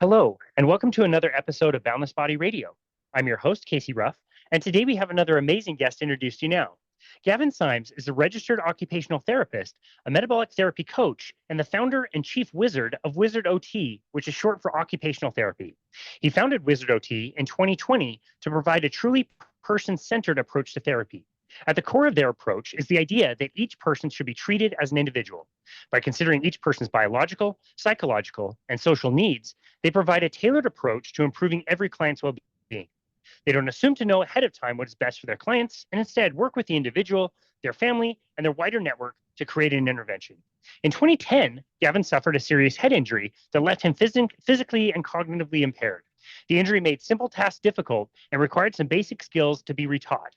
Hello, and welcome to another episode of Boundless Body Radio. I'm your host, Casey Ruff, and today we have another amazing guest to introduce to you now. Gavin Symes is a registered occupational therapist, a metabolic therapy coach, and the founder and chief wizard of Wizard OT, which is short for occupational therapy. He founded Wizard OT in 2020 to provide a truly person centered approach to therapy. At the core of their approach is the idea that each person should be treated as an individual. By considering each person's biological, psychological, and social needs, they provide a tailored approach to improving every client's well being. They don't assume to know ahead of time what is best for their clients and instead work with the individual, their family, and their wider network to create an intervention. In 2010, Gavin suffered a serious head injury that left him physically and cognitively impaired. The injury made simple tasks difficult and required some basic skills to be retaught.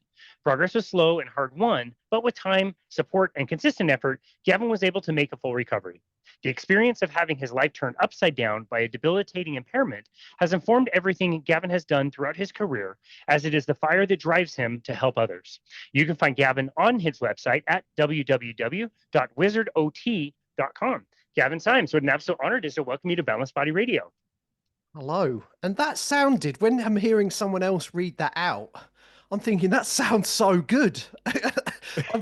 Progress was slow and hard won, but with time, support, and consistent effort, Gavin was able to make a full recovery. The experience of having his life turned upside down by a debilitating impairment has informed everything Gavin has done throughout his career, as it is the fire that drives him to help others. You can find Gavin on his website at www.wizardot.com. Gavin Symes, what an absolute honor it is to welcome you to Boundless Body Radio. Hello. And that sounded, when I'm hearing someone else read that out, I'm thinking that sounds so good.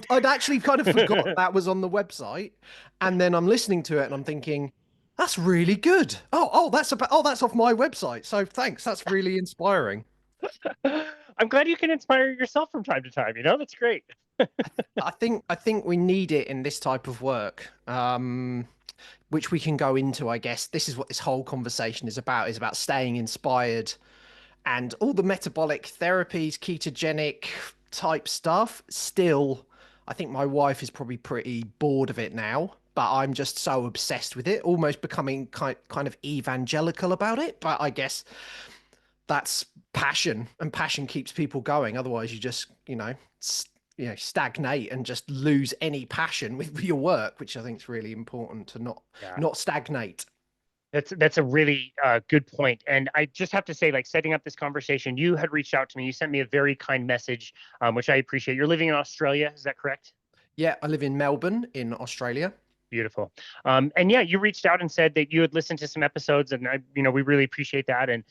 I'd actually kind of forgot that was on the website. And then I'm listening to it and I'm thinking, that's really good. That's off my website. So thanks. That's really inspiring. I'm glad you can inspire yourself from time to time. That's great. I think we need it in this type of work. Which we can go into, I guess. This is what this whole conversation is about staying inspired. And all the metabolic therapies, ketogenic type stuff, still, I think my wife is probably pretty bored of it now, but I'm just so obsessed with it, almost becoming kind of evangelical about it. But I guess that's passion, and passion keeps people going. Otherwise, you just, stagnate and just lose any passion with your work, which I think is really important to not stagnate. That's a really good point. And I just have to say, like, setting up this conversation, you had reached out to me. You sent me a very kind message, which I appreciate. You're living in Australia, is that correct? Yeah, I live in Melbourne in Australia. Beautiful. And yeah, you reached out and said that you had listened to some episodes, and we really appreciate that. And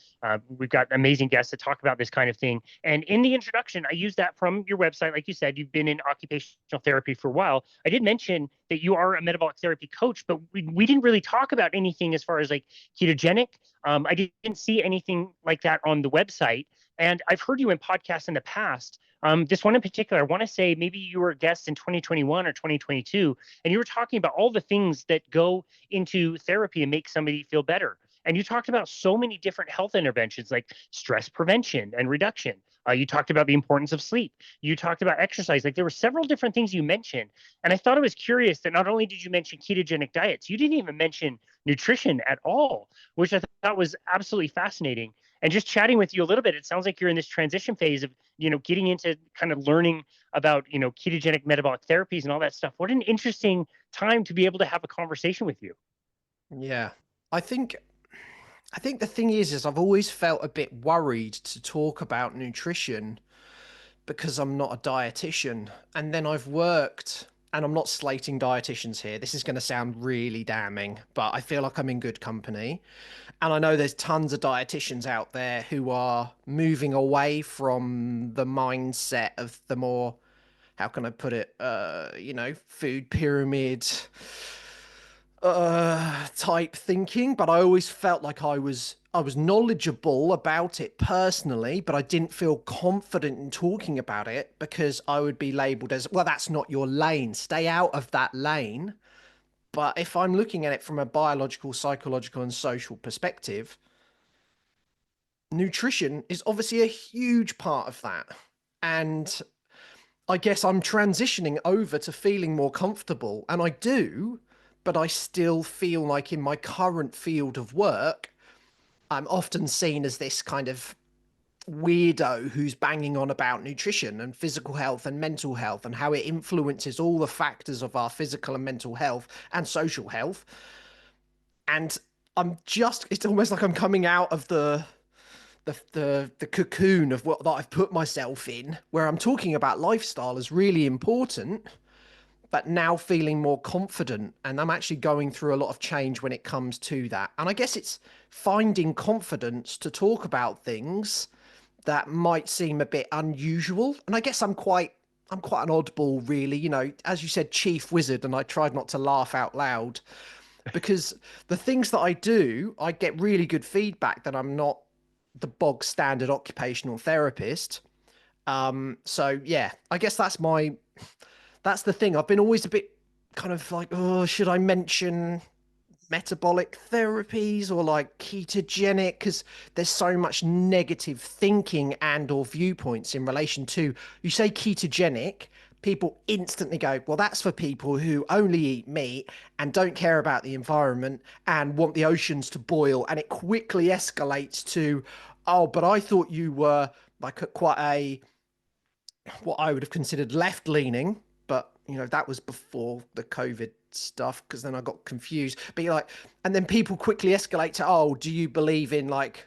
we've got amazing guests to talk about this kind of thing. And in the introduction, I used that from your website. Like you said, you've been in occupational therapy for a while. I did mention that you are a metabolic therapy coach, but we didn't really talk about anything as far as like ketogenic. I didn't see anything like that on the website. And I've heard you in podcasts in the past. This one in particular, I want to say maybe you were a guest in 2021 or 2022, and you were talking about all the things that go into therapy and make somebody feel better. And you talked about so many different health interventions like stress prevention and reduction. You talked about the importance of sleep. You talked about exercise. Like there were several different things you mentioned. And I thought it was curious that not only did you mention ketogenic diets, you didn't even mention nutrition at all, which I thought was absolutely fascinating. And just chatting with you a little bit, it sounds like you're in this transition phase of, getting into kind of learning about, ketogenic metabolic therapies and all that stuff. What an interesting time to be able to have a conversation with you. Yeah. I think the thing is I've always felt a bit worried to talk about nutrition because I'm not a dietitian. And then I've worked, and I'm not slating dietitians here. This is going to sound really damning, but I feel like I'm in good company. And I know there's tons of dietitians out there who are moving away from the mindset of the more, how can I put it, food pyramid type thinking, but I always felt like I was knowledgeable about it personally, but I didn't feel confident in talking about it because I would be labeled as, well, that's not your lane. Stay out of that lane. But if I'm looking at it from a biological, psychological, and social perspective, nutrition is obviously a huge part of that. And I guess I'm transitioning over to feeling more comfortable, and I do, but I still feel like in my current field of work, I'm often seen as this kind of weirdo who's banging on about nutrition and physical health and mental health and how it influences all the factors of our physical and mental health and social health. And it's almost like I'm coming out of the cocoon of what that I've put myself in, where I'm talking about lifestyle is really important, but now feeling more confident. And I'm actually going through a lot of change when it comes to that. And I guess it's finding confidence to talk about things that might seem a bit unusual. And I guess I'm quite an oddball, really. You know, as you said, chief wizard, and I tried not to laugh out loud because the things that I do, I get really good feedback that I'm not the bog standard occupational therapist. So yeah, I guess that's the thing. I've been always a bit kind of like, oh, should I mention metabolic therapies or like ketogenic? Because there's so much negative thinking and or viewpoints in relation to, you say ketogenic, people instantly go, well, that's for people who only eat meat and don't care about the environment and want the oceans to boil. And it quickly escalates to, oh, but I thought you were like quite a what I would have considered left leaning, but you know, that was before the COVID stuff because then I got confused. But you're like, and then people quickly escalate to, oh, do you believe in like,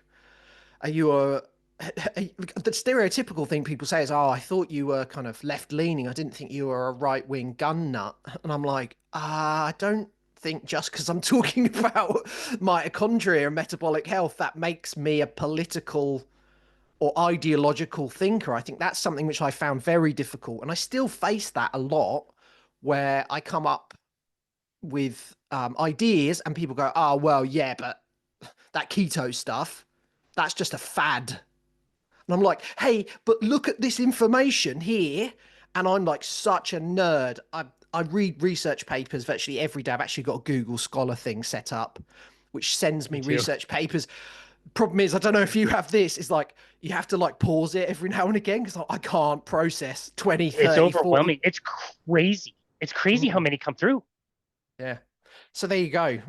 are you the stereotypical thing people say is, oh, I thought you were kind of left leaning. I didn't think you were a right wing gun nut. And I'm like, I don't think just because I'm talking about mitochondria and metabolic health, that makes me a political or ideological thinker. I think that's something which I found very difficult. And I still face that a lot where I come up with ideas and people go, oh, well, yeah, but that keto stuff, that's just a fad. And I'm like, hey, but look at this information here. And I'm like such a nerd. I read research papers virtually every day. I've actually got a Google Scholar thing set up, which sends me Me too. research papers. Problem is, I don't know if you have this, is like you have to like pause it every now and again because I can't process 20, It's 30, 40. overwhelming. It's crazy. It's crazy how Mm, many come through. yeah. So there you go.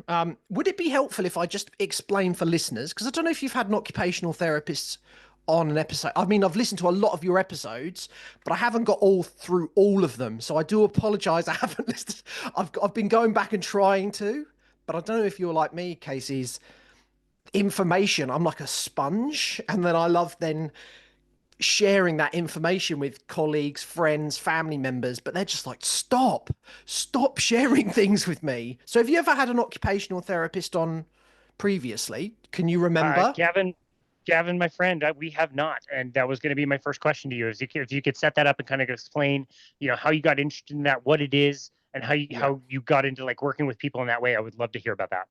Would it be helpful if I just explain for listeners? Because I don't know if you've had an occupational therapist on an episode. I mean, I've listened to a lot of your episodes, but I haven't got all through all of them. So I do apologize. I haven't listened. I've been going back and trying to, but I don't know if you're like me, Casey's information. I'm like a sponge, and then I love then sharing that information with colleagues, friends, family members, but they're just like, stop sharing things with me. So have you ever had an occupational therapist on previously? Can you Uh, remember? Gavin, Gavin, my friend, we have not, and that was going to be my first question to you. Is if you could set that up and kind of explain, how you got interested in that, what it is, and Yeah. how you got into like working with people in that way. I would love to hear about that.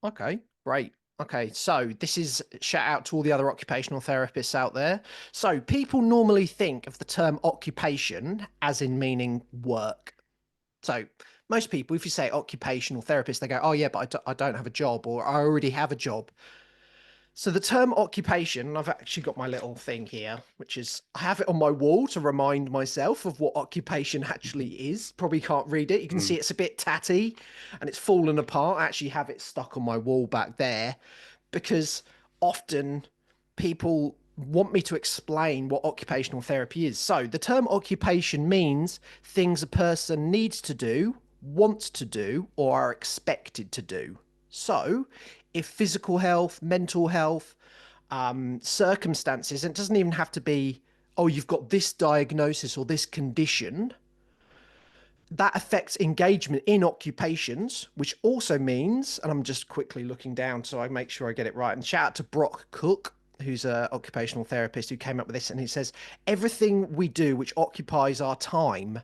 Okay, great. Okay, so this is shout out to all the other occupational therapists out there. So people normally think of the term occupation as in meaning work. So most people, if you say occupational therapist, they go, oh yeah, but I don't have a job or I already have a job. So the term occupation, I've actually got my little thing here, which is I have it on my wall to remind myself of what occupation actually is. Probably can't read it. You can see Mm. it's a bit tatty and it's fallen apart. I actually have it stuck on my wall back there because often people want me to explain what occupational therapy is. So the term occupation means things a person needs to do, wants to do, or are expected to do. So if physical health, mental health, circumstances, and it doesn't even have to be, oh, you've got this diagnosis or this condition, that affects engagement in occupations, which also means, and I'm just quickly looking down so I make sure I get it right. And shout out to Brock Cook, who's an occupational therapist who came up with this. And he says, everything we do which occupies our time,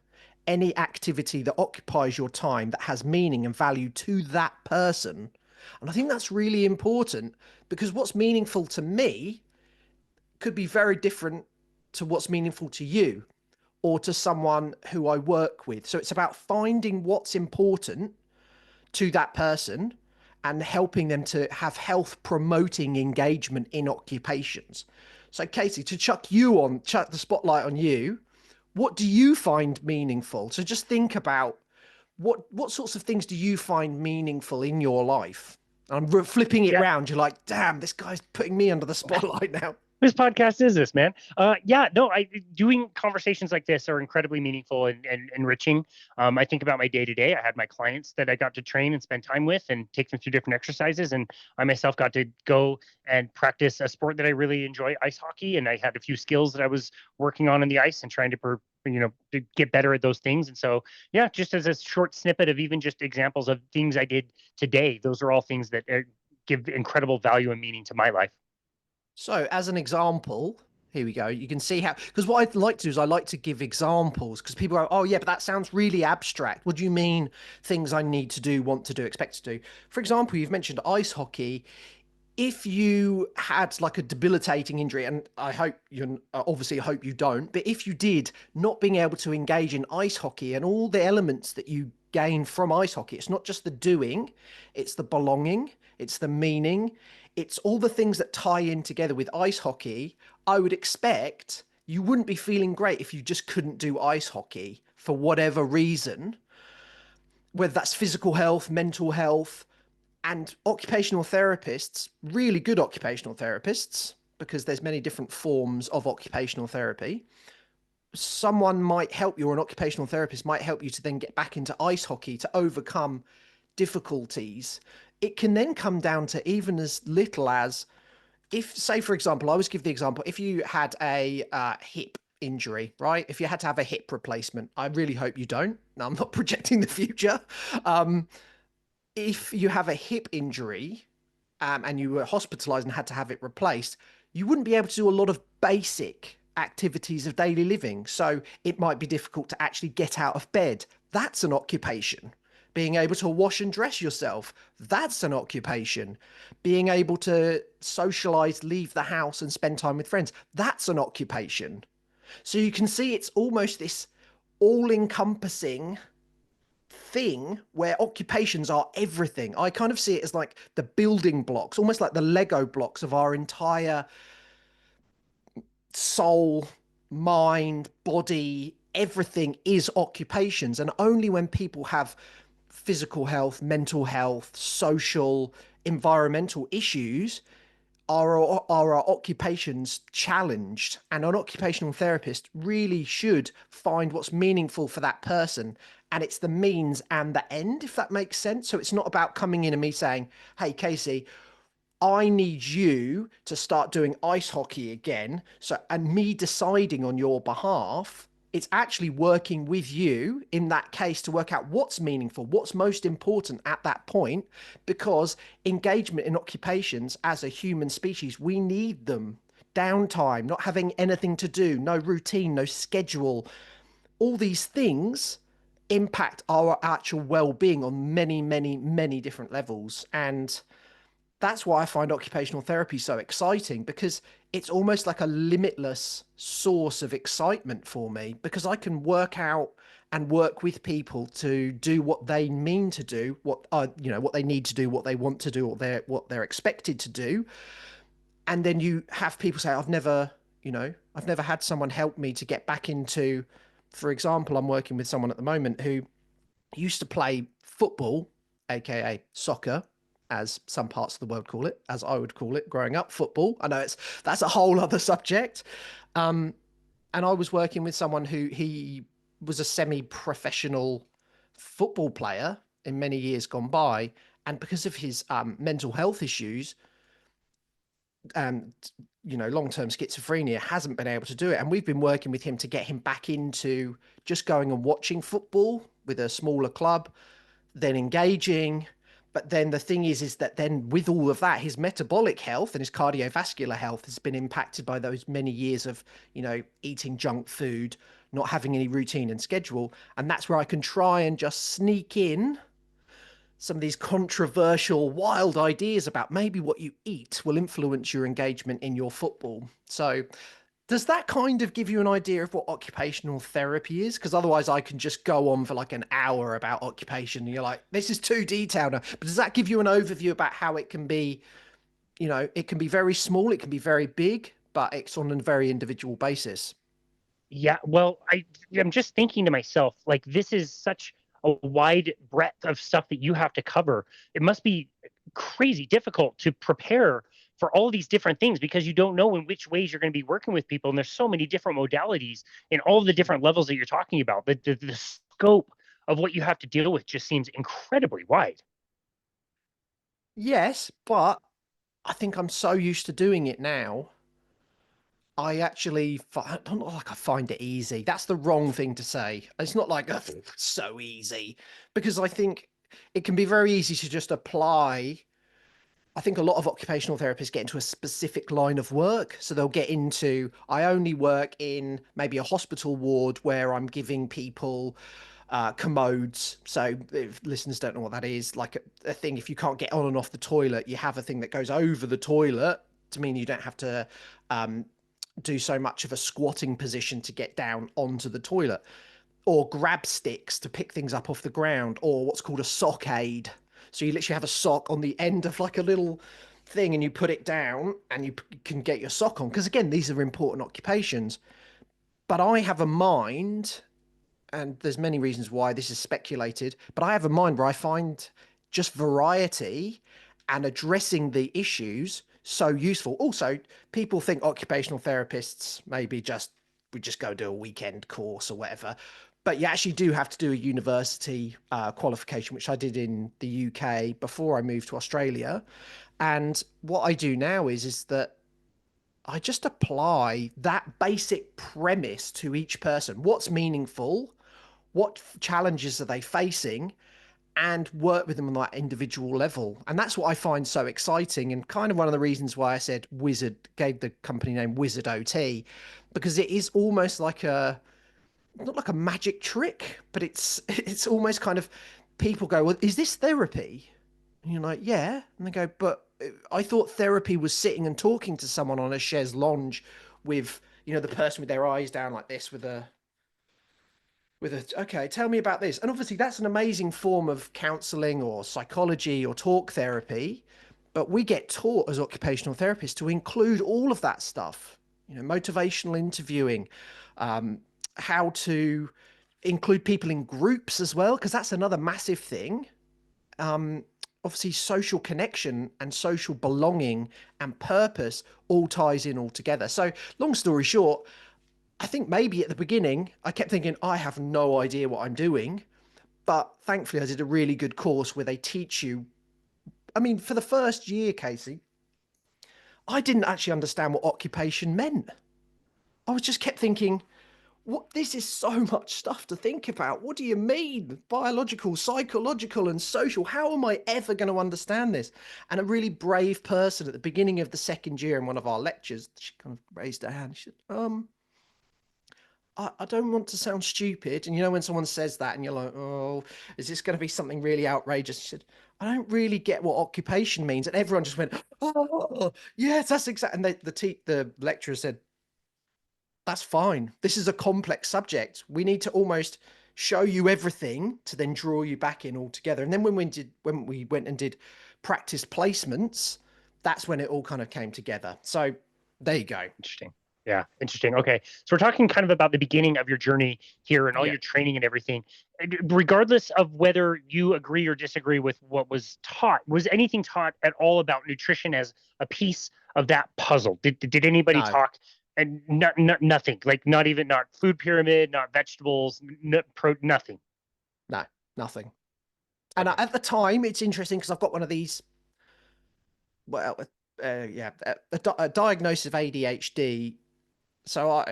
any activity that occupies your time that has meaning and value to that person. And I think that's really important because what's meaningful to me could be very different to what's meaningful to you or to someone who I work with. So it's about finding what's important to that person and helping them to have health promoting engagement in occupations. So Casey, to chuck the spotlight on you, what do you find meaningful? So just think about what sorts of things do you find meaningful in your life? I'm flipping it Yeah, round. You're like, damn, this guy's putting me under the spotlight now. whose podcast is this, man? Yeah, no, I doing conversations like this are incredibly meaningful and enriching. I think about my day to day. I had my clients that I got to train and spend time with and take them through different exercises, and I myself got to go and practice a sport that I really enjoy, ice hockey, and I had a few skills that I was working on the ice and trying to to get better at those things. And so, yeah, just as a short snippet of even just examples of things I did today, those are all things that give incredible value and meaning to my life. So, as an example, here we go. You can see how, because what I'd like to do is I like to give examples because people go, oh, yeah, but that sounds really abstract. What do you mean things I need to do, want to do, expect to do? For example, you've mentioned ice hockey. If you had like a debilitating injury, and I hope you obviously hope you don't, but if you did, not being able to engage in ice hockey and all the elements that you gain from ice hockey, it's not just the doing, it's the belonging, it's the meaning, it's all the things that tie in together with ice hockey. I would expect you wouldn't be feeling great if you just couldn't do ice hockey for whatever reason, whether that's physical health, mental health, and occupational therapists, really good occupational therapists, because there's many different forms of occupational therapy. Someone might help you, or an occupational therapist might help you to then get back into ice hockey to overcome difficulties. It can then come down to even as little as, if, say, for example, I always give the example, if you had a hip injury, right? If you had to have a hip replacement, I really hope you don't. No, I'm not projecting the future. Um, if you have a hip injury, and you were hospitalized and had to have it replaced, you wouldn't be able to do a lot of basic activities of daily living. So it might be difficult to actually get out of bed. That's an occupation. Being able to wash and dress yourself, that's an occupation. Being able to socialize, leave the house and spend time with friends, that's an occupation. So you can see it's almost this all encompassing thing where occupations are everything. I kind of see it as like the building blocks, almost like the Lego blocks of our entire soul, mind, body. Everything is occupations. And only when people have physical health, mental health, social, environmental issues are our occupations challenged. And an occupational therapist really should find what's meaningful for that person. And it's the means and the end, if that makes sense. So it's not about coming in and me saying, hey, Casey, I need you to start doing ice hockey again. So, and me deciding on your behalf, it's actually working with you in that case to work out what's meaningful, what's most important at that point, because engagement in occupations as a human species, we need them. Downtime, not having anything to do, no routine, no schedule, all these things impact our actual well-being on many, many, many different levels. And that's why I find occupational therapy so exciting, because it's almost like a limitless source of excitement for me, because I can work out and work with people to do what they mean to do, what they need to do, what they want to do, what they're expected to do. And then you have people say, I've never had someone help me to get back into, for example, I'm working with someone at the moment who used to play football, aka soccer, as some parts of the world call it, as I would call it growing up, football. I know that's a whole other subject. Um, and I was working with someone who he was a semi-professional football player in many years gone by, and because of his mental health issues, and long-term schizophrenia, hasn't been able to do it. And we've been working with him to get him back into just going and watching football with a smaller club, then engaging. But then the thing is that then with all of that, his metabolic health and his cardiovascular health has been impacted by those many years of, eating junk food, not having any routine and schedule. And that's where I can try and just sneak in some of these controversial, wild ideas about maybe what you eat will influence your engagement in your football. So does that kind of give you an idea of what occupational therapy is? Because otherwise I can just go on for like an hour about occupation and you're like, this is too detailed. But does that give you an overview about how it can be, it can be very small, it can be very big, but it's on a very individual basis? Yeah, well, I'm just thinking to myself, like this is such a wide breadth of stuff that you have to cover. It must be crazy difficult to prepare for all these different things because you don't know in which ways you're going to be working with people, and there's so many different modalities in all the different levels that you're talking about. The scope of what you have to deal with just seems incredibly wide. Yes, but I think I'm so used to doing it now. I actually, I don't know, like I find it easy. That's the wrong thing to say. It's not like "Ugh, so easy," because I think it can be very easy to just apply. I think a lot of occupational therapists get into a specific line of work. So they'll get into, I only work in maybe a hospital ward where I'm giving people commodes. So if listeners don't know what that is, like a thing, if you can't get on and off the toilet, you have a thing that goes over the toilet to mean you don't have to um, do so much of a squatting position to get down onto the toilet, or grab sticks to pick things up off the ground, or what's called a sock aid. So you literally have a sock on the end of like a little thing and you put it down and you can get your sock on. Because again, these are important occupations. But I have a mind, and there's many reasons why this is speculated, but I have a mind where I find just variety and addressing the issues so useful. Also, people think occupational therapists maybe just we just go do a weekend course or whatever, but you actually do have to do a university qualification, which I did in the UK before I moved to Australia. And what I do now is that I just apply that basic premise to each person. What's meaningful? What challenges are they facing, and work with them on that individual level. And that's what I find so exciting, and kind of one of the reasons why I said Wizard, gave the company name Wizard OT, because it is almost like a, not like a magic trick, but it's almost kind of, people go, well, is this therapy? And you're like, yeah. And they go, but I thought therapy was sitting and talking to someone on a chaise lounge with, the person with their eyes down like this with a, okay, tell me about this. And obviously that's an amazing form of counseling or psychology or talk therapy, but we get taught as occupational therapists to include all of that stuff, motivational interviewing, um, how to include people in groups as well, because that's another massive thing. um, Obviously social connection and social belonging and purpose all ties in all together. So long story short, I think maybe at the beginning, I kept thinking, I have no idea what I'm doing. But thankfully, I did a really good course where they teach you. I mean, for the first year, Casey, I didn't actually understand what occupation meant. I was just kept thinking, what, this is so much stuff to think about. What do you mean? Biological, psychological, and social. How am I ever going to understand this? And a really brave person at the beginning of the second year in one of our lectures, she kind of raised her hand. She said, I don't want to sound stupid. And when someone says that and you're like, oh, is this going to be something really outrageous? She said, I don't really get what occupation means. And everyone just went, oh, yes, that's exactly. And the lecturer said, that's fine. This is a complex subject. We need to almost show you everything to then draw you back in altogether. And then when we went and did practice placements, that's when it all kind of came together. So there you go. Interesting. Yeah, interesting. Okay. So we're talking kind of about the beginning of your journey here and all Yeah. your training and everything. Regardless of whether you agree or disagree with what was taught, was anything taught at all about nutrition as a piece of that puzzle? Did anybody No, talk? And nothing, like not food pyramid, not vegetables, nothing. no, nothing. And Okay. at the time, it's interesting because I've got one of these, well, yeah, a diagnosis of ADHD. So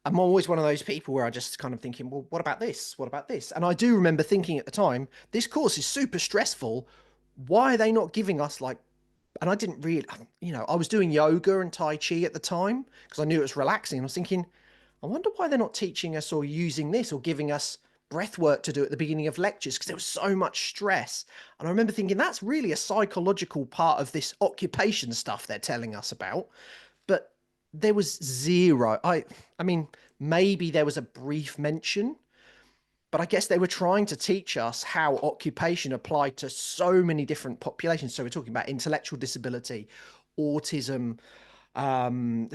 I'm always one of those people where I just kind of thinking, well, what about this? What about this? And I do remember thinking at the time, this course is super stressful. Why are they not giving us like, and I didn't really, I was doing yoga and Tai Chi at the time because I knew it was relaxing. I was thinking, I wonder why they're not teaching us or using this or giving us breath work to do at the beginning of lectures, because there was so much stress. And I remember thinking that's really a psychological part of this occupation stuff they're telling us about. But there was zero. I mean, maybe there was a brief mention, but I guess they were trying to teach us how occupation applied to so many different populations. So we're talking about intellectual disability, autism,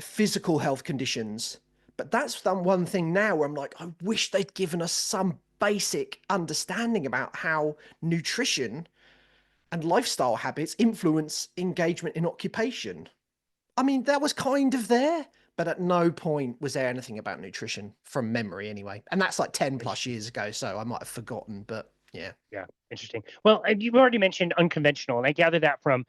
physical health conditions. But that's the one thing now where I'm like, I wish they'd given us some basic understanding about how nutrition and lifestyle habits influence engagement in occupation. I mean, that was kind of there, but at no point was there anything about nutrition from memory anyway. And that's like 10 plus years ago, so I might have forgotten, but Yeah. Yeah, interesting. Well, and you've already mentioned unconventional, and I gather that from,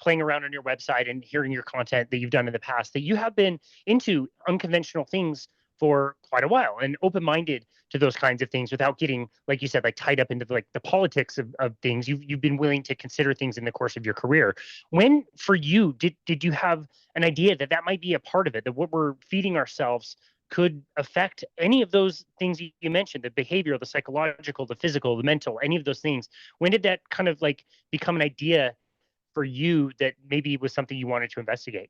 playing around on your website and hearing your content that you've done in the past, that you have been into unconventional things for quite a while and open-minded to those kinds of things without getting, like you said, like tied up into like the politics of things. You've been willing to consider things in the course of your career. When for you did you have an idea that that might be a part of it, that what we're feeding ourselves could affect any of those things you mentioned, the behavioral, the psychological, the physical, the mental, any of those things? When did that kind of like become an idea for you that maybe was something you wanted to investigate?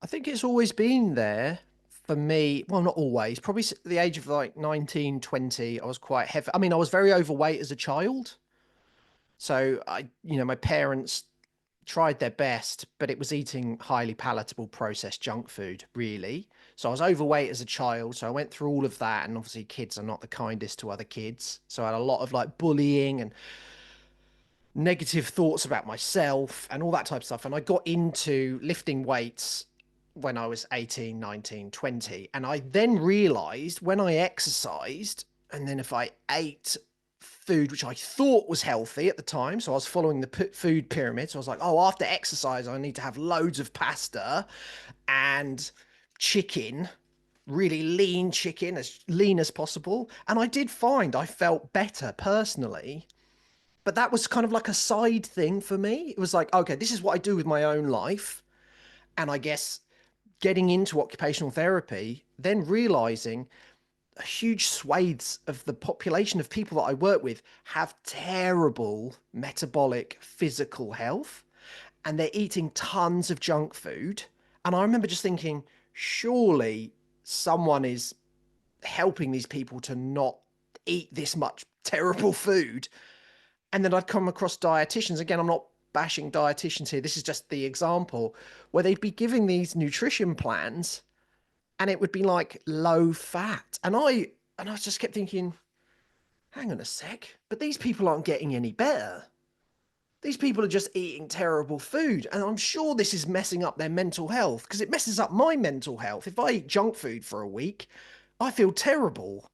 I think it's always been there for me. Well, not always. Probably at the age of like 19, 20, I was quite heavy. I mean, I was very overweight as a child. So my parents tried their best, but it was eating highly palatable processed junk food, really. So I was overweight as a child. So I went through all of that. And obviously, kids are not the kindest to other kids. So I had a lot of like bullying and negative thoughts about myself and all that type of stuff. And I got into lifting weights when I was 18, 19, 20. And I then realized when I exercised, and then if I ate food which I thought was healthy at the time, so I was following the food pyramid. So I was like, oh, after exercise, I need to have loads of pasta and chicken, really lean chicken, as lean as possible. And I did find I felt better personally, but that was kind of like a side thing for me. It was like, okay, this is what I do with my own life. And I guess getting into occupational therapy, then realizing huge swathes of the population of people that I work with have terrible metabolic physical health, and they're eating tons of junk food. And I remember just thinking, surely someone is helping these people to not eat this much terrible food. And then I'd come across dietitians. Again, I'm not bashing dietitians here. This is just the example where they'd be giving these nutrition plans and it would be like low fat. And I just kept thinking, hang on a sec, but these people aren't getting any better. These people are just eating terrible food. And I'm sure this is messing up their mental health because it messes up my mental health. If I eat junk food for a week, I feel terrible.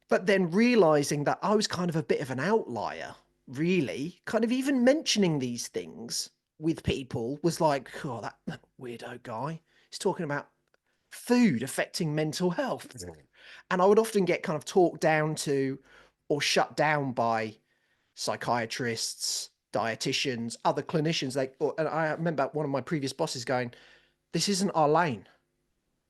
But then realizing that I was kind of a bit of an outlier, really, kind of even mentioning these things with people was like, oh, that weirdo guy. He's talking about food affecting mental health. And I would often get kind of talked down to or shut down by psychiatrists, dietitians, other clinicians. And I remember one of my previous bosses going, this isn't our lane.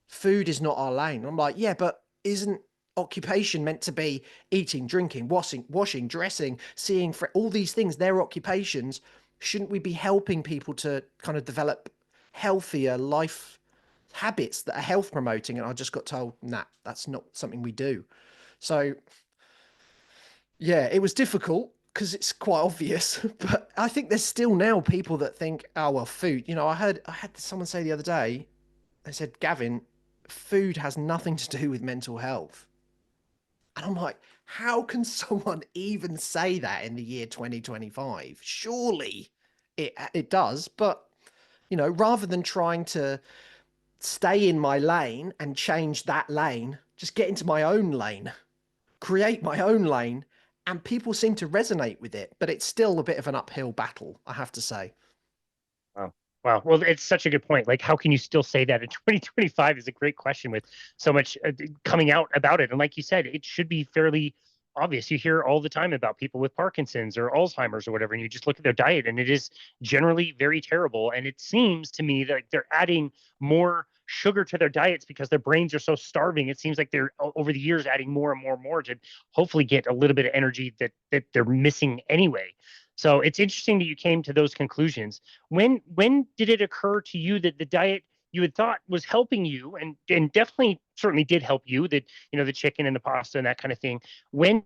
Food is not our lane. I'm like, yeah, but isn't occupation meant to be eating, drinking, washing, dressing, seeing for all these things? They're occupations. Shouldn't we be helping people to kind of develop healthier life habits that are health promoting? And I just got told, nah, that's not something we do. So yeah, it was difficult because it's quite obvious, but I think there's still now people that think, oh well, food. I had someone say the other day, they said, Gavin, food has nothing to do with mental health. And I'm like, how can someone even say that in the year 2025? Surely it does, but rather than trying to stay in my lane and change that lane, just get into my own lane, create my own lane, and people seem to resonate with it, but it's still a bit of an uphill battle, I have to say. Wow. Wow. Well, it's such a good point. Like, how can you still say that in 2025 is a great question with so much coming out about it. And like you said, it should be fairly obvious. You hear all the time about people with Parkinson's or Alzheimer's or whatever, and you just look at their diet and it is generally very terrible. And it seems to me that they're adding more sugar to their diets because their brains are so starving. It seems like they're over the years adding more and more and more to hopefully get a little bit of energy that they're missing anyway. So it's interesting that you came to those conclusions. When did it occur to you that the diet you had thought was helping you and definitely certainly did help you, that the chicken and the pasta and that kind of thing? When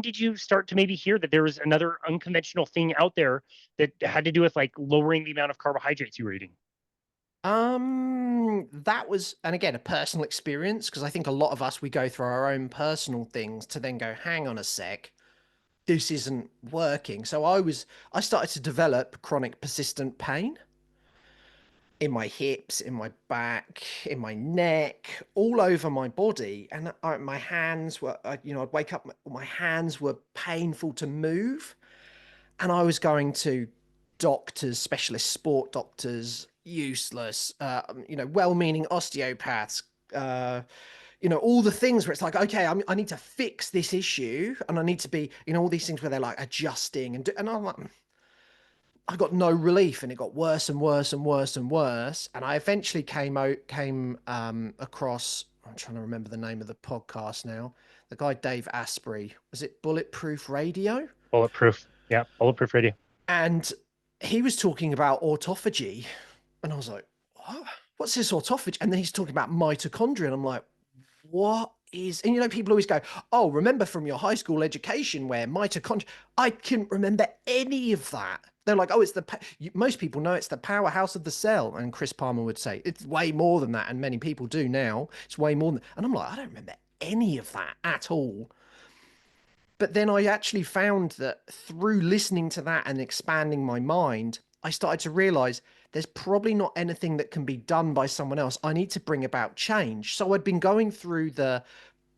did you start to maybe hear that there was another unconventional thing out there that had to do with like lowering the amount of carbohydrates you were eating? That was, and again, a personal experience, because I think a lot of us, we go through our own personal things to then go, hang on a sec, this isn't working. So I started to develop chronic persistent pain. in my hips, in my back, in my neck, all over my body. And my hands were, I'd wake up, my hands were painful to move. And I was going to doctors, specialist sport doctors, useless, well-meaning osteopaths, uh, all the things where it's like, okay, I need to fix this issue, and I need to be, all these things where they're like adjusting, and I'm like, I got no relief, and it got worse and worse and worse and worse. And I eventually came across. I'm trying to remember the name of the podcast now. The guy Dave Asprey, was it Bulletproof Radio? Bulletproof. Yeah, bulletproof radio. And he was talking about autophagy, and I was like, what? What's this autophagy? And then he's talking about mitochondria, and I'm like, what is, and people always go, oh, remember from your high school education where mitochondria, I couldn't remember any of that. They're like, oh, most people know it's the powerhouse of the cell. And Chris Palmer would say, it's way more than that. And many people do now. It's way more than, and I'm like, I don't remember any of that at all. But then I actually found that through listening to that and expanding my mind, I started to realize there's probably not anything that can be done by someone else. I need to bring about change. So I'd been going through the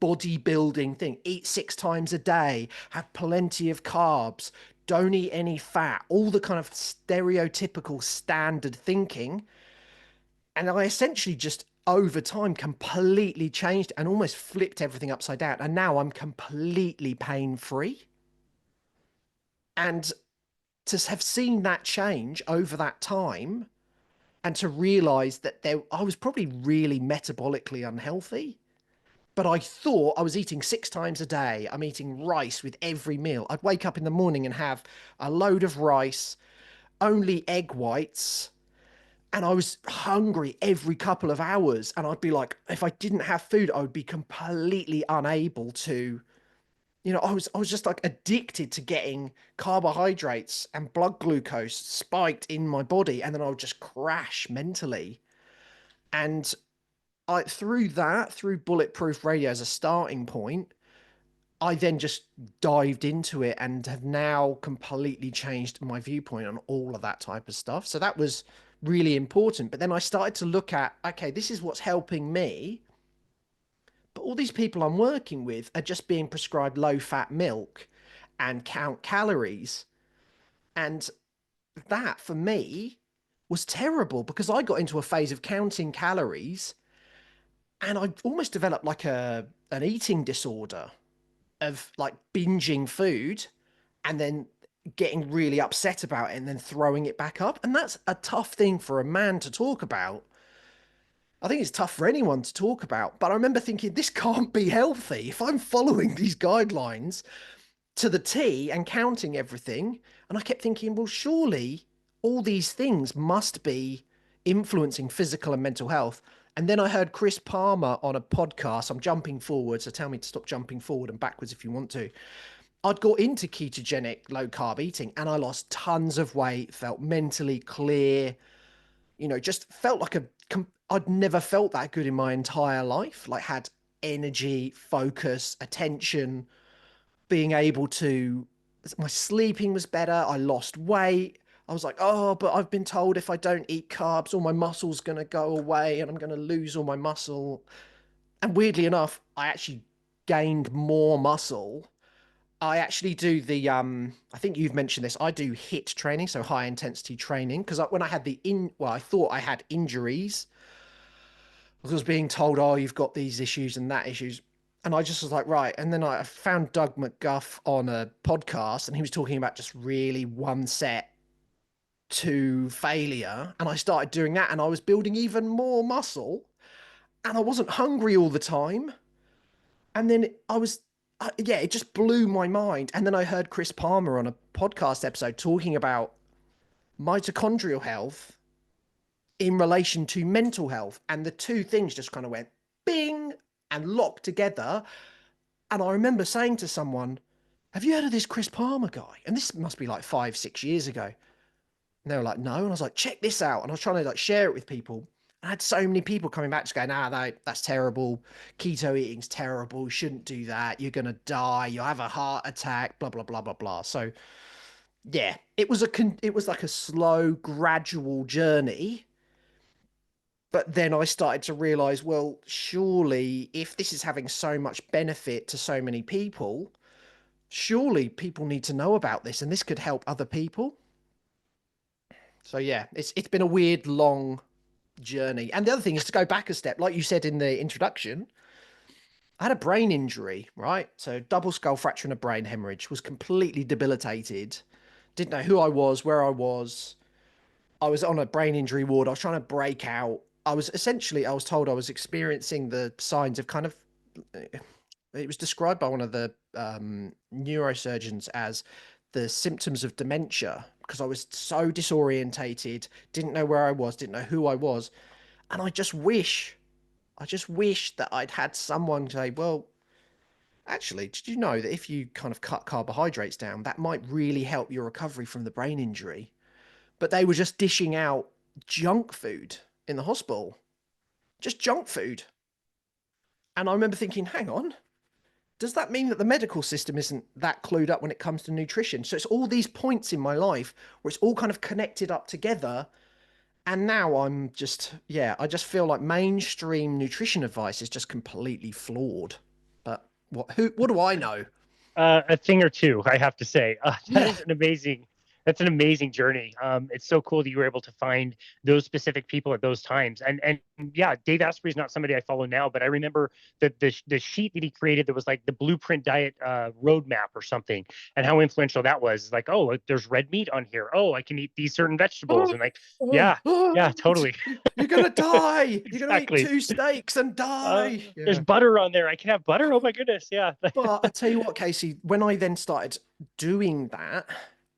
bodybuilding thing, eat 6 times a day, have plenty of carbs, don't eat any fat, all the kind of stereotypical standard thinking. And I essentially just over time completely changed and almost flipped everything upside down. And now I'm completely pain free. And to have seen that change over that time and to realize that I was probably really metabolically unhealthy, but I thought I was eating 6 times a day. I'm eating rice with every meal. I'd wake up in the morning and have a load of rice, only egg whites, and I was hungry every couple of hours. And I'd be like, if I didn't have food, I would be completely unable to, I was just like addicted to getting carbohydrates and blood glucose spiked in my body. And then I would just crash mentally. And through Bulletproof Radio as a starting point, I then just dived into it and have now completely changed my viewpoint on all of that type of stuff. So that was really important. But then I started to look at, okay, this is what's helping me. But all these people I'm working with are just being prescribed low fat milk and count calories. And that for me was terrible because I got into a phase of counting calories and I almost developed like an eating disorder of like binging food and then getting really upset about it and then throwing it back up. And that's a tough thing for a man to talk about. I think it's tough for anyone to talk about, but I remember thinking this can't be healthy if I'm following these guidelines to the T and counting everything. And I kept thinking, well, surely all these things must be influencing physical and mental health. And then I heard Chris Palmer on a podcast. I'm jumping forward, so tell me to stop jumping forward and backwards if you want to. I'd got into ketogenic low carb eating and I lost tons of weight, felt mentally clear, just felt like I'd never felt that good in my entire life, like had energy, focus, attention, being able to, my sleeping was better. I lost weight. I was like, oh, but I've been told if I don't eat carbs, all my muscle's going to go away and I'm going to lose all my muscle. And weirdly enough, I actually gained more muscle. I actually do I think you've mentioned this. I do HIIT training, so high intensity training, because when I had I thought I had injuries. I was being told, oh, you've got these issues and that issues. And I just was like, right. And then I found Doug McGuff on a podcast and he was talking about just really one set to failure. And I started doing that and I was building even more muscle and I wasn't hungry all the time. And then yeah, it just blew my mind. And then I heard Chris Palmer on a podcast episode talking about mitochondrial health in relation to mental health. And the two things just kind of went bing and locked together. And I remember saying to someone, have you heard of this Chris Palmer guy? And this must be like 5, 6 years ago. And they were like, no. And I was like, check this out. And I was trying to like share it with people. I had so many people coming back just going, that's terrible. Keto eating's terrible. You shouldn't do that. You're going to die. You'll have a heart attack, blah, blah, blah, blah, blah. So yeah, it was like a slow, gradual journey. But then I started to realize, well, surely if this is having so much benefit to so many people, surely people need to know about this and this could help other people. So yeah, it's been a weird long journey. And the other thing is to go back a step, like you said in the introduction, I had a brain injury, right? So double skull fracture and a brain hemorrhage, was completely debilitated. Didn't know who I was, where I was. I was on a brain injury ward. I was trying to break out. I was told I was experiencing the signs of kind of, it was described by one of the neurosurgeons as the symptoms of dementia because I was so disorientated, didn't know where I was, didn't know who I was. And I just wish that I'd had someone say, well, actually, did you know that if you kind of cut carbohydrates down, that might really help your recovery from the brain injury? But they were just dishing out junk food in the hospital, just junk food. And I remember thinking, hang on, does that mean that the medical system isn't that clued up when it comes to nutrition? So it's all these points in my life where it's all kind of connected up together. And now I'm just, yeah, I just feel like mainstream nutrition advice is just completely flawed. But what do I know? A thing or two, I have to say. That Yeah. is an amazing. That's an amazing journey. It's so cool that you were able to find those specific people at those times. And yeah, Dave Asprey is not somebody I follow now, but I remember that the sheet that he created that was like the blueprint diet roadmap or something, and how influential that was. Like, oh, there's red meat on here. Oh, I can eat these certain vegetables, and like, yeah, yeah, totally, You're gonna die. You're gonna eat exactly. 2 steaks and die. There's Yeah. butter on there. I can have butter. Oh my goodness, yeah. But I tell you what, Casey, when I then started doing that,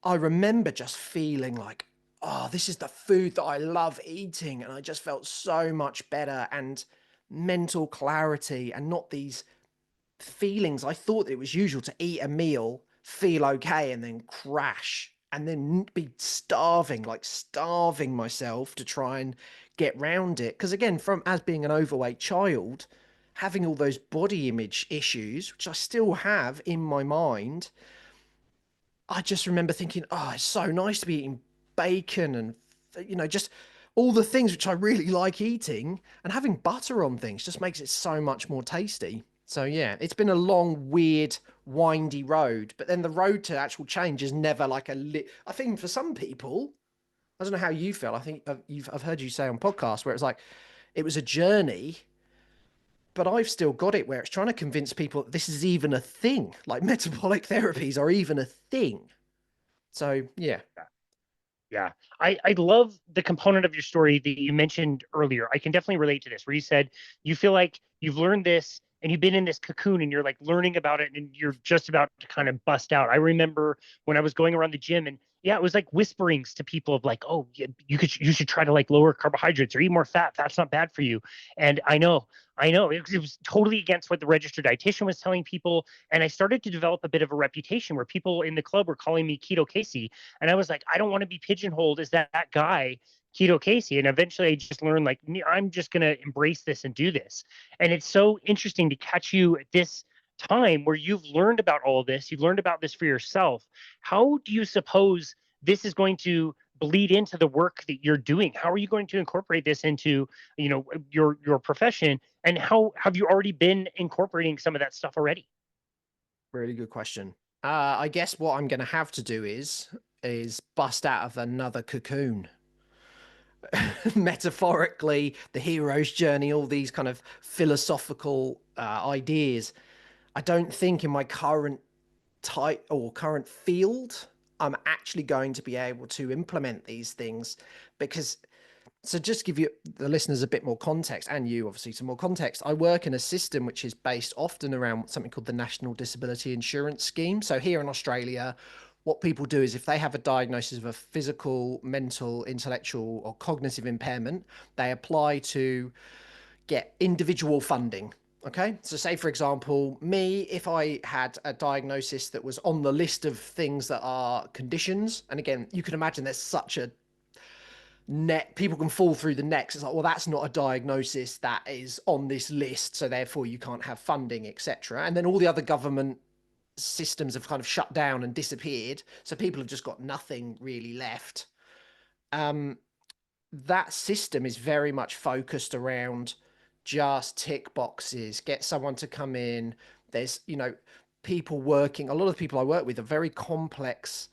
I remember just feeling like, oh, this is the food that I love eating. And I just felt so much better and mental clarity and not these feelings. I thought it was usual to eat a meal, feel okay, and then crash and then be starving, like starving myself to try and get round it. Because again, from as being an overweight child, having all those body image issues, which I still have in my mind, I just remember thinking, oh, it's so nice to be eating bacon and, just all the things which I really like eating, and having butter on things just makes it so much more tasty. So yeah, it's been a long, weird, windy road, but then the road to actual change is never like I think for some people, I don't know how you feel. I think I've heard you say on podcasts where it's like it was a journey, but I've still got it where it's trying to convince people that this is even a thing, like metabolic therapies are even a thing. So yeah. Yeah. I love the component of your story that you mentioned earlier. I can definitely relate to this, where you said you feel like you've learned this and you've been in this cocoon and you're like learning about it and you're just about to kind of bust out. I remember when I was going around the gym and yeah, it was like whisperings to people of like, oh, you should try to like lower carbohydrates or eat more fat. That's not bad for you. And I know it was totally against what the registered dietitian was telling people. And I started to develop a bit of a reputation where people in the club were calling me Keto Casey, and I was like, I don't want to be pigeonholed as that guy, Keto Casey. And eventually I just learned like, I'm just going to embrace this and do this. And it's so interesting to catch you at this time where you've learned about all of this. You've learned about this for yourself. How do you suppose this is going to bleed into the work that you're doing? How are you going to incorporate this into, your profession? And how have you already been incorporating some of that stuff already? Really good question. I guess what I'm going to have to do is bust out of another cocoon. Metaphorically, the hero's journey, all these kind of philosophical ideas. I don't think in my current type or current field, I'm actually going to be able to implement these things because so just to give you the listeners a bit more context and you obviously some more context, I work in a system which is based often around something called the National Disability Insurance Scheme. So here in Australia, what people do is if they have a diagnosis of a physical, mental, intellectual or cognitive impairment, they apply to get individual funding. Okay. So say, for example, me, if I had a diagnosis that was on the list of things that are conditions, and again, you can imagine there's such a net, people can fall through the necks. It's like, well, that's not a diagnosis that is on this list. So therefore you can't have funding, etc. And then all the other government systems have kind of shut down and disappeared. So people have just got nothing really left. Um, that system is very much focused around just tick boxes, get someone to come in. There's, people working, a lot of the people I work with are very complex,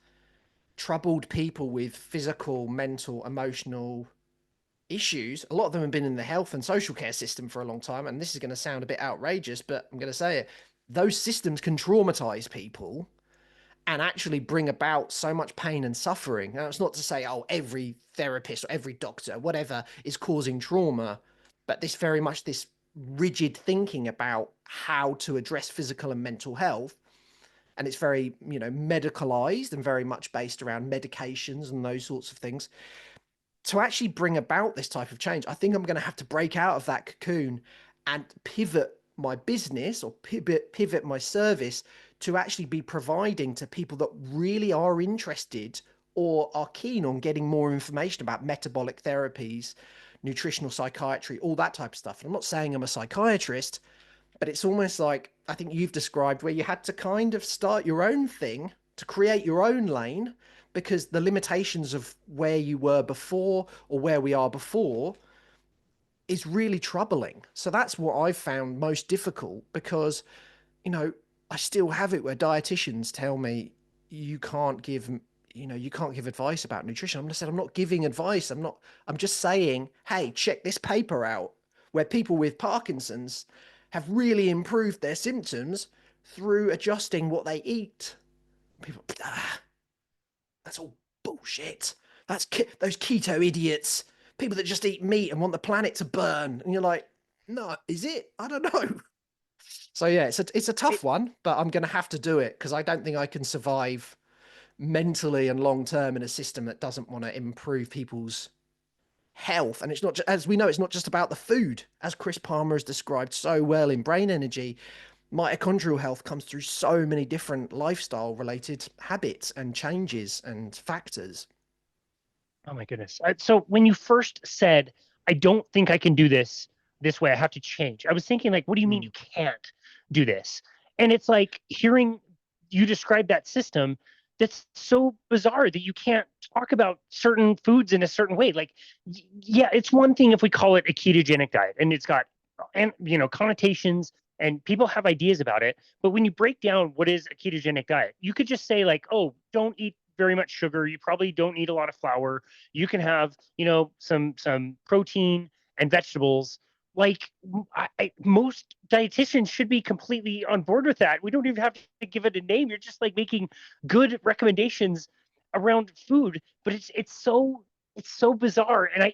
troubled people with physical, mental, emotional issues. A lot of them have been in the health and social care system for a long time. And this is going to sound a bit outrageous, but I'm going to say it. Those systems can traumatize people and actually bring about so much pain and suffering. Now, it's not to say, oh, every therapist or every doctor, whatever, is causing trauma, but this rigid thinking about how to address physical and mental health. And it's very, medicalized and very much based around medications and those sorts of things. To actually bring about this type of change, I think I'm going to have to break out of that cocoon and pivot my business or pivot my service to actually be providing to people that really are interested or are keen on getting more information about metabolic therapies, nutritional psychiatry, all that type of stuff. And I'm not saying I'm a psychiatrist, but it's almost like I think you've described where you had to kind of start your own thing to create your own lane because the limitations of where you were before or where we are before is really troubling. So that's what I've found most difficult because, you know, I still have it where dietitians tell me you can't give you can't give advice about nutrition. I'm just saying I'm not giving advice. I'm just saying, hey, check this paper out where people with Parkinson's have really improved their symptoms through adjusting what they eat. People, that's all bullshit. That's those keto idiots, people that just eat meat and want the planet to burn. And you're like, no, is it? I don't know. So yeah, it's a tough one, but I'm going to have to do it because I don't think I can survive mentally and long term in a system that doesn't want to improve people's health. And it's not, as we know, it's not just about the food, as Chris Palmer has described so well in Brain Energy. Mitochondrial health comes through so many different lifestyle related habits and changes and factors. Oh my goodness. So when you first said, I don't think I can do this way, I have to change. I was thinking like, what do you mean Mm. you can't do this? And it's like hearing you describe that system that's so bizarre that you can't talk about certain foods in a certain way. Like, yeah, it's one thing if we call it a ketogenic diet and it's got and connotations and people have ideas about it. But when you break down what is a ketogenic diet, you could just say like, oh, don't eat very much sugar. You probably don't need a lot of flour. You can have, some protein and vegetables. Like most dietitians should be completely on board with that. We don't even have to give it a name. You're just like making good recommendations around food, but it's so bizarre. And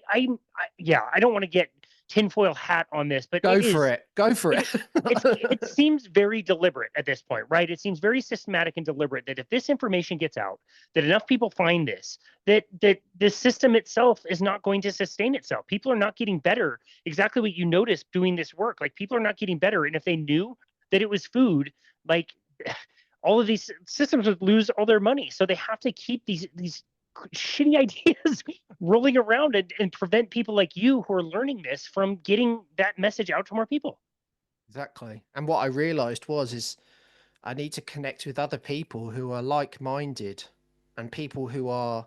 yeah, I don't want to get tinfoil hat on this, but Go for it. Go for it. it it seems very deliberate at this point, right? It seems very systematic and deliberate that if this information gets out, that enough people find this, that the system itself is not going to sustain itself. People are not getting better. Exactly what you noticed doing this work. Like people are not getting better. And if they knew that it was food, like all of these systems would lose all their money. So they have to keep these shitty ideas rolling around and prevent people like you who are learning this from getting that message out to more people. Exactly. And what I realized is I need to connect with other people who are like-minded and people who are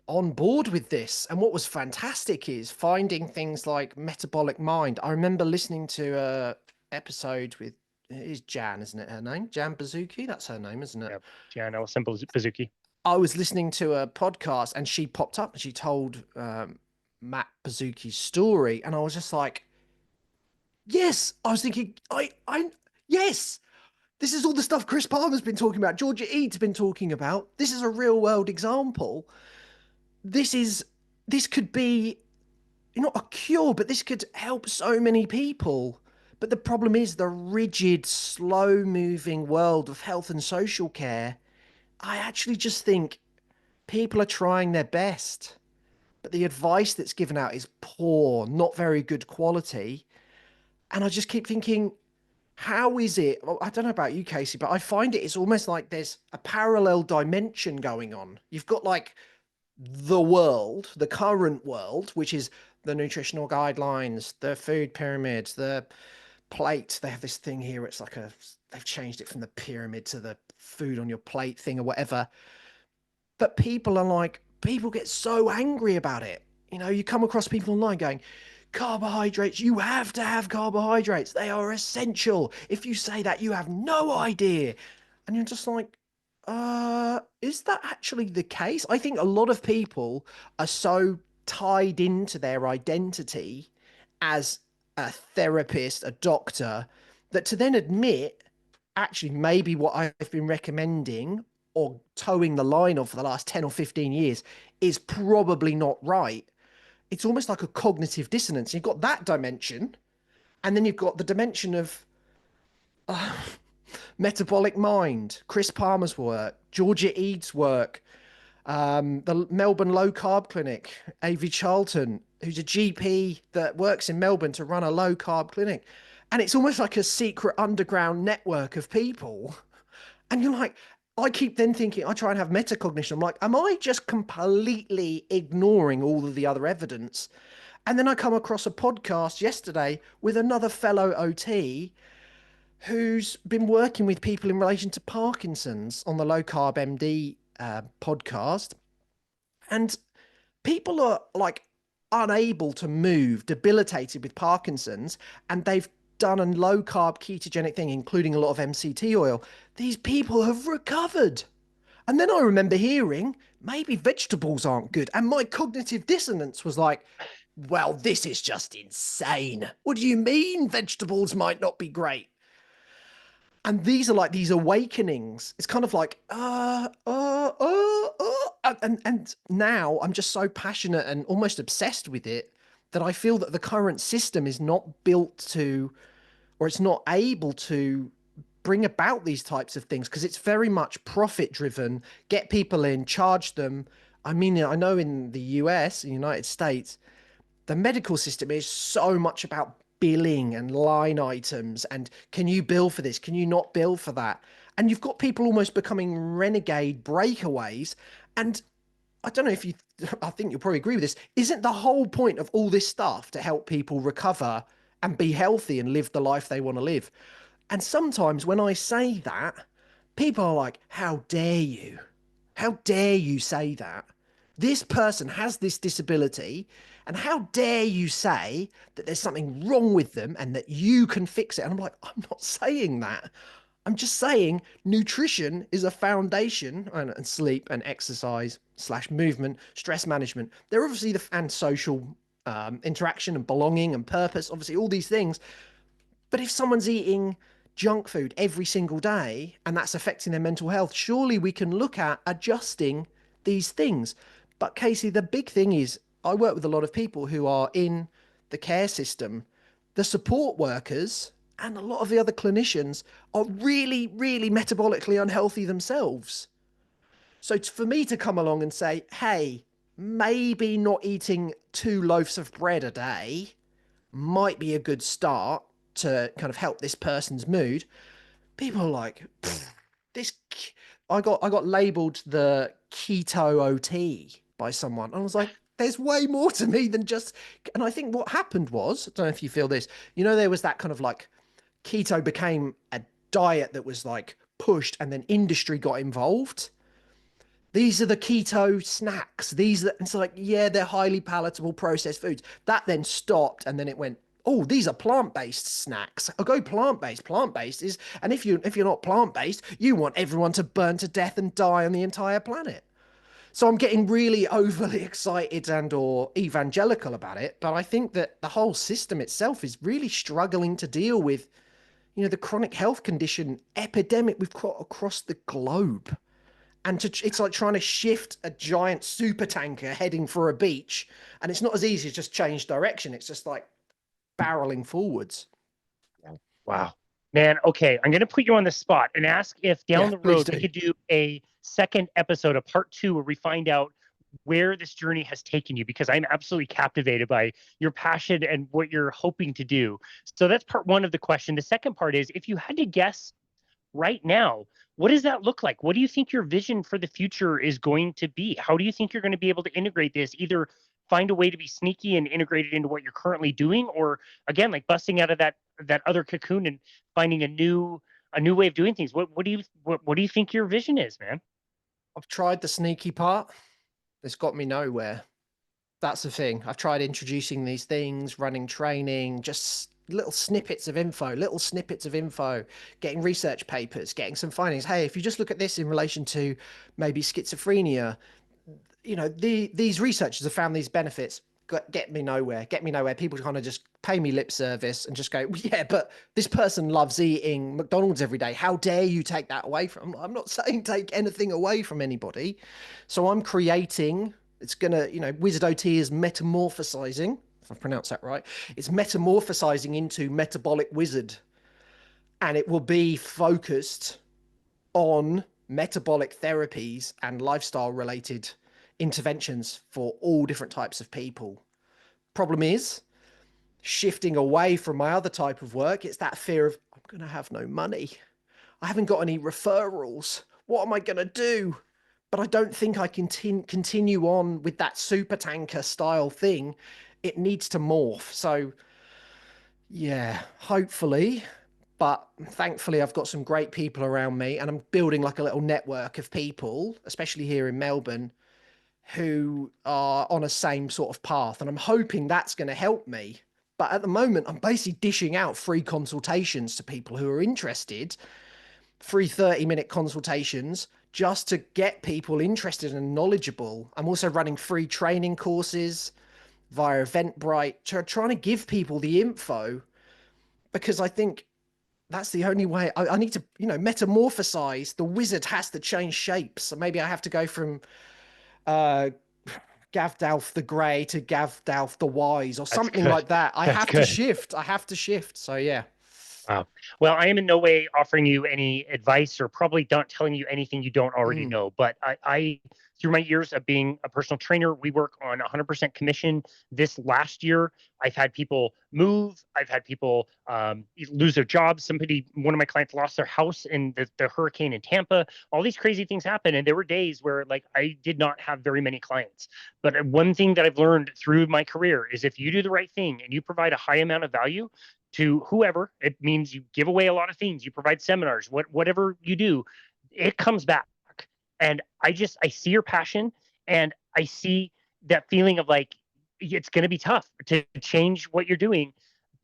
on board with this. And what was fantastic is finding things like Metabolic Mind. I remember listening to a episode with, it is Jan, isn't it her name? Jan Bazuki? That's her name, isn't it? Yeah, Jan Ellison Bazuki. I was listening to a podcast and she popped up and she told Matt Bazuki's story. And I was just like, yes, I was thinking, yes, this is all the stuff Chris Palmer's been talking about, Georgia Eads been talking about. This is a real world example. This could be not a cure, but this could help so many people. But the problem is the rigid, slow moving world of health and social care. I actually just think people are trying their best, but the advice that's given out is poor, not very good quality. And I just keep thinking, how is it? Well, I don't know about you, Casey, but I find it's almost like there's a parallel dimension going on. You've got like the world, the current world, which is the nutritional guidelines, the food pyramids, the plate. They have this thing here. It's like they've changed it from the pyramid to the food on your plate thing or whatever. But people get so angry about it. You come across people online going, carbohydrates, you have to have carbohydrates. They are essential. If you say that, you have no idea. And you're just like, is that actually the case? I think a lot of people are so tied into their identity as a therapist, a doctor, that to then admit, actually, maybe what I've been recommending or towing the line of for the last 10 or 15 years is probably not right. It's almost like a cognitive dissonance. You've got that dimension, and then you've got the dimension of metabolic mind, Chris Palmer's work, Georgia Eads' work, the Melbourne Low Carb Clinic, A.V. Charlton, who's a GP that works in Melbourne to run a low carb clinic. And it's almost like a secret underground network of people. And you're like, I keep then thinking, I try and have metacognition. I'm like, am I just completely ignoring all of the other evidence? And then I come across a podcast yesterday with another fellow OT who's been working with people in relation to Parkinson's on the Low Carb MD podcast. And people are like unable to move, debilitated with Parkinson's, and they've done a low carb ketogenic thing, including a lot of MCT oil. These people have recovered. And then I remember hearing maybe vegetables aren't good. And my cognitive dissonance was like, well, this is just insane. What do you mean vegetables might not be great? And these are like these awakenings. It's kind of like, and now I'm just so passionate and almost obsessed with it that I feel that the current system is not built to, or it's not able to bring about these types of things because it's very much profit driven. Get people in, charge them. I mean, I know in the US, in the United States, the medical system is so much about billing and line items and can you bill for this? Can you not bill for that? And you've got people almost becoming renegade breakaways. And I don't know if you, I think you'll probably agree with this. Isn't the whole point of all this stuff to help people recover and be healthy and live the life they want to live? And sometimes when I say that, people are like, how dare you? How dare you say that? This person has this disability, and how dare you say that there's something wrong with them and that you can fix it? And I'm like, I'm not saying that. I'm just saying nutrition is a foundation, and sleep and exercise slash movement, stress management. They're obviously and social interaction and belonging and purpose, obviously all these things. But if someone's eating junk food every single day and that's affecting their mental health, surely we can look at adjusting these things. But Casey, the big thing is I work with a lot of people who are in the care system. The support workers and a lot of the other clinicians are really, really metabolically unhealthy themselves. So for me to come along and say, hey, maybe not eating 2 loaves of bread a day might be a good start to kind of help this person's mood. People are like, this. I got labeled the keto OT by someone. I was like, there's way more to me than just. And I think what happened was, I don't know if you feel this. There was that kind of like keto became a diet that was like pushed, and then industry got involved. These are the keto snacks. It's like, yeah, they're highly palatable processed foods. That then stopped, and then it went, oh, these are plant-based snacks. I'll go plant-based. Plant-based is, and if you're not plant-based, you want everyone to burn to death and die on the entire planet. So I'm getting really overly excited and or evangelical about it, but I think that the whole system itself is really struggling to deal with, the chronic health condition epidemic we've got across the globe. And it's like trying to shift a giant super tanker heading for a beach, and it's not as easy as just change direction. It's just like barreling forwards. Wow. Man, okay. I'm going to put you on the spot and ask if down Yeah, the please road do. we could do a second episode, a part 2, where we find out where this journey has taken you, because I'm absolutely captivated by your passion and what you're hoping to do. So that's part 1 of the question. The second part is, if you had to guess right now, what does that look like? What do you think your vision for the future is going to be? How do you think you're going to be able to integrate this? Either find a way to be sneaky and integrate it into what you're currently doing, or again, like busting out of that other cocoon and finding a new way of doing things. What do you think your vision is, man? I've tried the sneaky part. It's got me nowhere. That's the thing. I've tried introducing these things, running training, just little snippets of info, getting research papers, getting some findings. Hey, if you just look at this in relation to maybe schizophrenia, these researchers have found these benefits. Get me nowhere. Get me nowhere. People kind of just pay me lip service and just go, yeah, but this person loves eating McDonald's every day. How dare you take that away from? I'm not saying take anything away from anybody. So I'm creating. It's gonna, Wizard OT is metamorphosizing. If I pronounce that right, it's metamorphosizing into Metabolic Wizard, and it will be focused on metabolic therapies and lifestyle related interventions for all different types of people. Problem is, shifting away from my other type of work, it's that fear of, I'm going to have no money. I haven't got any referrals. What am I going to do? But I don't think I can continue on with that super tanker style thing. It needs to morph. So, yeah, hopefully, but thankfully I've got some great people around me, and I'm building like a little network of people, especially here in Melbourne, who are on a same sort of path, and I'm hoping that's going to help me. But at the moment I'm basically dishing out free consultations to people who are interested, free 30-minute consultations, just to get people interested and knowledgeable. I'm also running free training courses via Eventbrite, trying to give people the info, because I think that's the only way. I need to, metamorphosize. The wizard has to change shapes. So maybe I have to go from uh, Gavdalf the Grey to Gavdalf the Wise or That's something good. like that. I That's have to good. shift. I have to shift. So yeah. Wow. Well, I am in no way offering you any advice or probably not telling you anything you don't already Mm. know. But through my years of being a personal trainer, we work on 100% commission. This last year, I've had people move. I've had people lose their jobs. One of my clients lost their house in the hurricane in Tampa. All these crazy things happen. And there were days where like I did not have very many clients. But one thing that I've learned through my career is if you do the right thing and you provide a high amount of value, to whoever. It means you give away a lot of things, you provide seminars, whatever you do, it comes back. And I see your passion, and I see that feeling of like it's going to be tough to change what you're doing.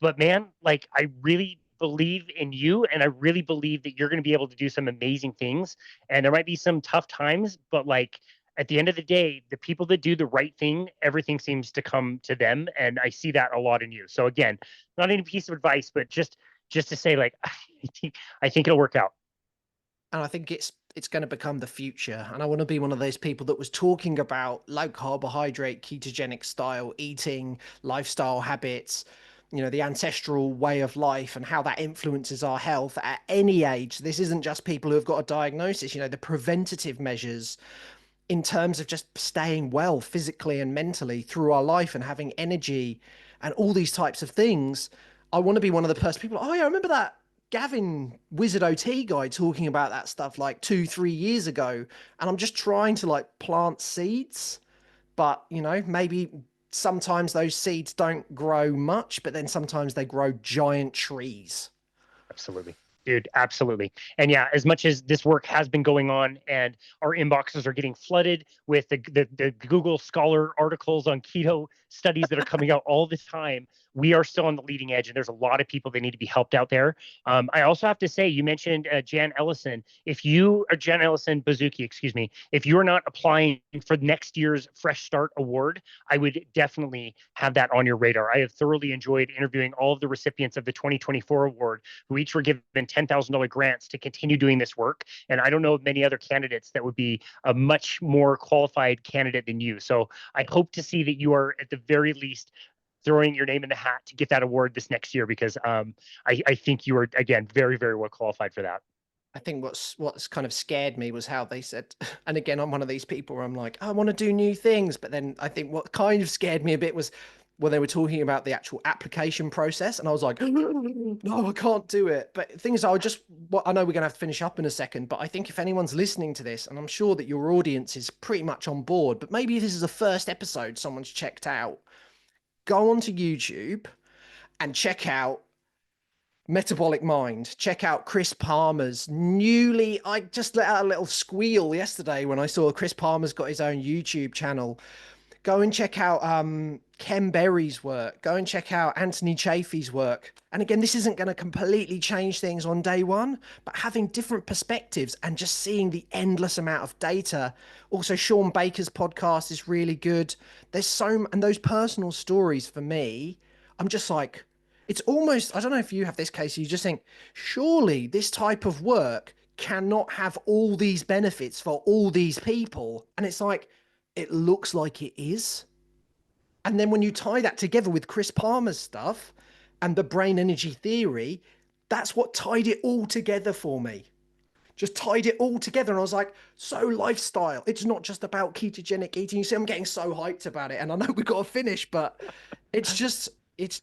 But man, like I really believe in you, and I really believe that you're going to be able to do some amazing things. And there might be some tough times, but like at the end of the day, the people that do the right thing, everything seems to come to them. And I see that a lot in you. So again, not any piece of advice, but just to say, like, I think it'll work out. And I think it's going to become the future. And I want to be one of those people that was talking about low carbohydrate, ketogenic style eating, lifestyle habits, the ancestral way of life and how that influences our health at any age. This isn't just people who have got a diagnosis, the preventative measures in terms of just staying well physically and mentally through our life and having energy and all these types of things. I want to be one of the first people. Oh yeah, I remember that Gavin Wizard OT guy talking about that stuff like 2-3 years ago. And I'm just trying to like plant seeds, but maybe sometimes those seeds don't grow much, but then sometimes they grow giant trees. Absolutely. Dude, absolutely. And yeah, as much as this work has been going on and our inboxes are getting flooded with the Google Scholar articles on keto studies that are coming out all the time, we are still on the leading edge, and there's a lot of people that need to be helped out there. I also have to say, you mentioned Jan Ellison. If you, or Jan Ellison Bazuki, excuse me, if you're not applying for next year's Fresh Start Award, I would definitely have that on your radar. I have thoroughly enjoyed interviewing all of the recipients of the 2024 award, who each were given $10,000 grants to continue doing this work. And I don't know of many other candidates that would be a much more qualified candidate than you. So I hope to see that you are at the very least throwing your name in the hat to get that award this next year, because I think you are, again, very, very well qualified for that. I think what's kind of scared me was how they said, and again, I'm one of these people where I'm like, I want to do new things. But then I think what kind of scared me a bit was when they were talking about the actual application process. And I was like, no, I can't do it. But things I just, what I know we're going to have to finish up in a second, but I think if anyone's listening to this, and I'm sure that your audience is pretty much on board, but maybe this is the first episode someone's checked out, go onto YouTube and check out Metabolic Mind. Check out Chris Palmer's I just let out a little squeal yesterday when I saw Chris Palmer's got his own YouTube channel. Go and check out Ken Berry's work. Go and check out Anthony Chaffee's work. And again, this isn't going to completely change things on day one, but having different perspectives and just seeing the endless amount of data. Also, Sean Baker's podcast is really good. And those personal stories for me, I'm just like, it's almost, I don't know if you have this case, you just think, surely this type of work cannot have all these benefits for all these people. And it's like, it looks like it is. And then when you tie that together with Chris Palmer's stuff and the brain energy theory, that's what tied it all together for me. Just tied it all together. And I was like, so lifestyle. It's not just about ketogenic eating. You see, I'm getting so hyped about it. And I know we've got to finish, but it's just,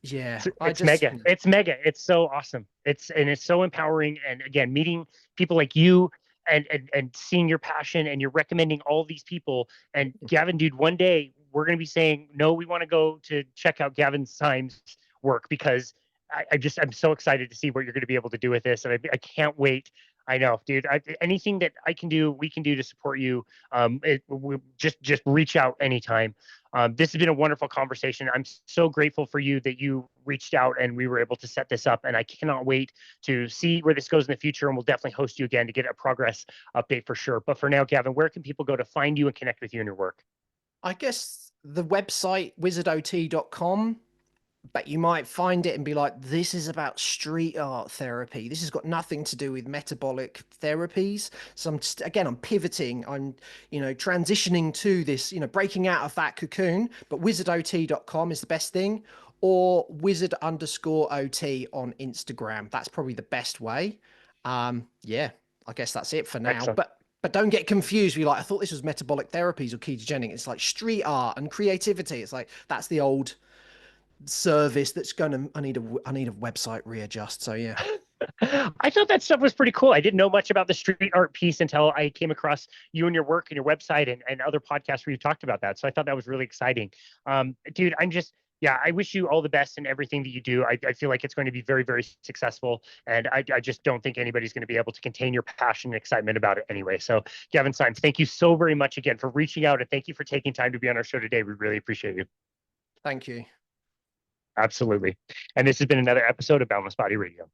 yeah, It's mega. It's mega. It's so awesome. It's so empowering. And again, meeting people like you and seeing your passion, and you're recommending all these people. And Gavin, dude, one day we're going to be saying, no, we want to go to check out Gavin Symes' work, because I'm so excited to see what you're going to be able to do with this. And I can't wait. I know, dude. Anything that I can do, we can do to support you. Just reach out anytime. This has been a wonderful conversation. I'm so grateful for you that you reached out and we were able to set this up. And I cannot wait to see where this goes in the future. And we'll definitely host you again to get a progress update for sure. But for now, Gavin, where can people go to find you and connect with you and your work? I guess the website, wizardot.com. But you might find it and be like, this is about street art therapy. This has got nothing to do with metabolic therapies. So I'm pivoting. I'm, transitioning to this, breaking out of that cocoon. But wizardot.com is the best thing, or wizard_ot on Instagram. That's probably the best way. Yeah, I guess that's it for now. Excellent. But don't get confused. Be like, I thought this was metabolic therapies or ketogenic. It's like street art and creativity. It's like, that's the old service that's I need a website readjust. So yeah. I thought that stuff was pretty cool. I didn't know much about the street art piece until I came across you and your work and your website and other podcasts where you talked about that. So I thought that was really exciting. Dude, I wish you all the best in everything that you do. I feel like it's going to be very, very successful. And I just don't think anybody's going to be able to contain your passion and excitement about it anyway. So Gavin Symes, thank you so very much again for reaching out, and thank you for taking time to be on our show today. We really appreciate you. Thank you. Absolutely. And this has been another episode of Boundless Body Radio.